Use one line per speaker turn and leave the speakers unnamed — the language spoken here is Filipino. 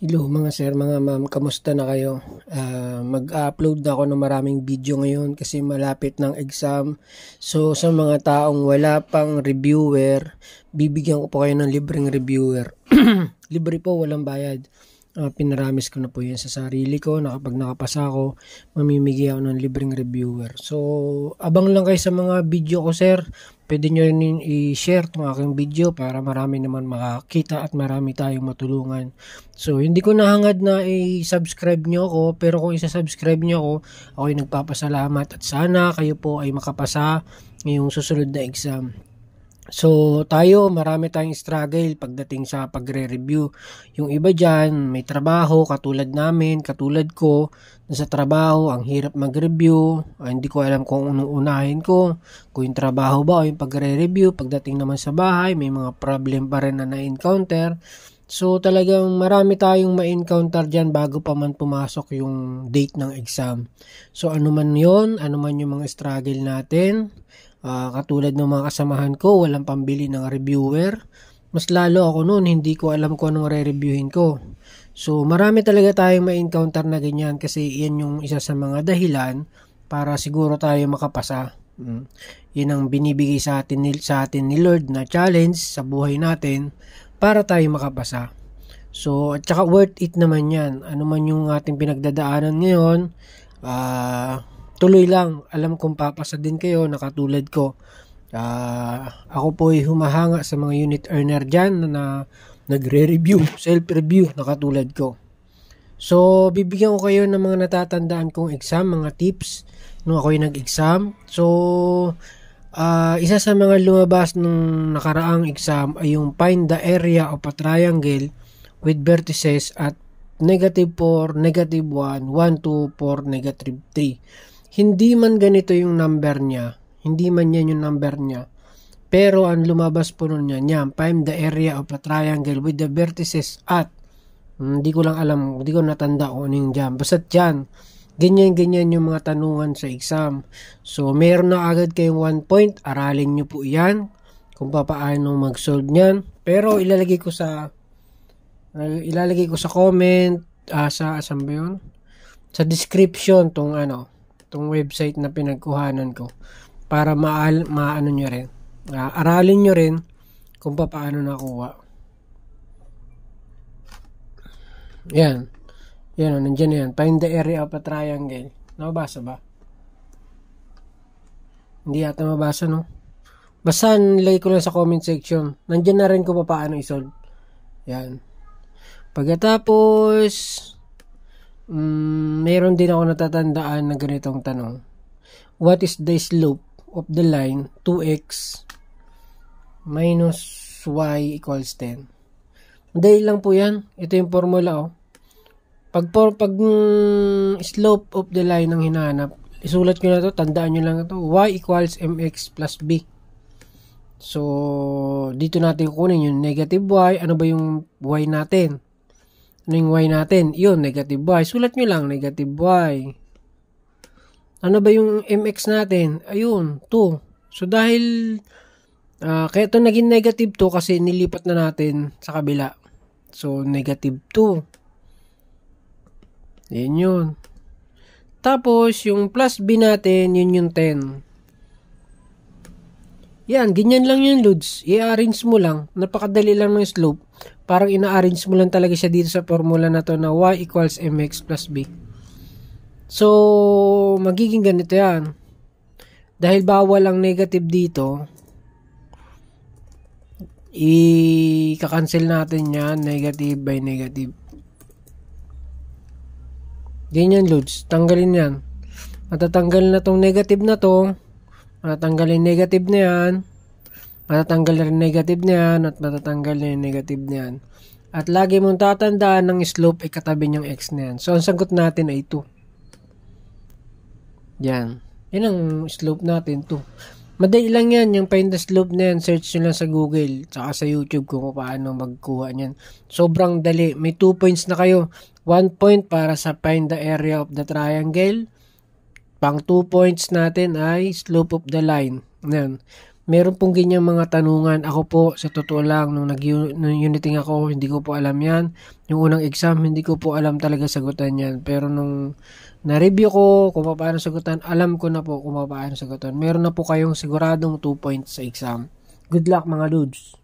Hello mga sir, mga ma'am, kamusta na kayo? Mag-upload na ako ng maraming video ngayon kasi malapit ng exam. So sa mga taong wala pang reviewer, bibigyan ko po kayo ng libreng reviewer. Libre po, walang bayad. Pinaramis ko na po yan sa sarili ko na kapag nakapasa ako, mamimigay ako ng libreng reviewer. So, abang lang kayo sa mga video ko sir. Pwede nyo rin i-share itong aking video para marami naman makakita at marami tayong matulungan. So, hindi ko nahangad na i-subscribe nyo ako, pero kung isa-subscribe nyo ako, ako'y nagpapasalamat at sana kayo po ay makapasa ngayong susunod na exam. So, marami tayong struggle pagdating sa pagre-review. Yung iba dyan, may trabaho, katulad namin, katulad ko, sa trabaho, ang hirap mag-review, hindi ko alam kung anong unahin ko, kung yung trabaho ba o yung pagre-review. Pagdating naman sa bahay, may mga problem pa rin na na-encounter. So, talagang marami tayong ma-encounter dyan bago pa man pumasok yung date ng exam. So, ano man yun, ano man yung mga struggle natin, katulad ng mga kasamahan ko, walang pambili ng reviewer. Mas lalo ako noon, hindi ko alam kung anong re-reviewin ko. So, marami talaga tayong ma-encounter na ganyan kasi yan yung isa sa mga dahilan para siguro tayo makapasa. Yan ang binibigay sa atin ni Lord na challenge sa buhay natin para tayo makapasa. So, at saka worth it naman yan. Ano man yung ating pinagdadaanan ngayon, tuloy lang. Alam kong papasa din kayo na katulad ko. Ako po ay humahanga sa mga unit earner dyan na nagre-review, self-review na katulad ko. So, bibigyan ko kayo ng mga natatandaan kong exam, mga tips nung ako'y nag-exam. So, isa sa mga lumabas nung nakaraang exam ay yung find the area of a triangle with vertices at -4, -1, 1, 2, 4, -3. Hindi man ganito yung number niya. Hindi man yan yung number niya. Pero ang lumabas po nun yan, find the area of a triangle with the vertices at, hindi ko lang alam, hindi ko natanda kung ano yung dyan. Basta dyan, ganyan-ganyan yung mga tanungan sa exam. So, meron na agad kayong 1 point. Aralin nyo po yan kung paano mag-solve nyan. Pero ilalagay ko sa comment, saan ba yun? Sa description tong website na pinagkuhanan ko para maano nyo rin. Aralin nyo rin kung paano nakuha. Yan. Yan, nandiyan yan. Find the area of a triangle. Nababasa ba? Hindi yata mabasa, no? Basta nilagay ko lang sa comment section. Nandiyan na rin kung paano isolve. Yan. Pagkatapos, meron din ako natatandaan na ganitong tanong. What is the slope of the line 2x minus y equals 10? Madali lang po yan. Ito yung formula, Pag slope of the line ang hinahanap, isulat ko na to, tandaan nyo lang ito. Y equals mx plus b. So, dito natin kukunin yung negative y. Ano ba yung y natin? Ano yung y natin? Yun, negative y. Sulat nyo lang, negative y. Ano ba yung mx natin? Ayun, 2. So, dahil, kaya ito naging negative 2 kasi nilipat na natin sa kabila. So, negative 2. Yan yun. Tapos, yung plus b natin, yun yung 10. Yan, ganyan lang yung loads. I-arrange mo lang. Napakadali lang ng slope. Parang ina-arrange mo lang talaga siya dito sa formula na to na y equals mx plus b. So, magiging ganito yan. Dahil bawal ang negative dito, i-cancel natin yan. Negative by negative. Ganyan loads. Tanggalin yan. Matatanggal na tong negative na to. Matatanggal yung negative na yan. Matatanggal rin negative na yan. At matatanggal na yung negative na yan. At lagi mong tatandaan ng slope ay katabi niyang x na yan. So, ang sagot natin ay 2. Yan. Yan ang slope natin, 2. Madali lang yan. Yung find the slope na yan, search nyo lang sa Google. Tsaka sa YouTube kung paano magkuha niyan. Sobrang dali. May 2 points na kayo. 1 point para sa find the area of the triangle. Pang 2 points natin ay slope of the line. Yan. Meron pong ganyan mga tanungan. Ako po, sa totoo lang, nung nag-uniting ako, hindi ko po alam yan. Yung unang exam, hindi ko po alam talaga sagutan yan. Pero nung na-review ko kung paano sagutan, alam ko na po kung paano sagutan. Meron na po kayong siguradong 2 points sa exam. Good luck mga dudes!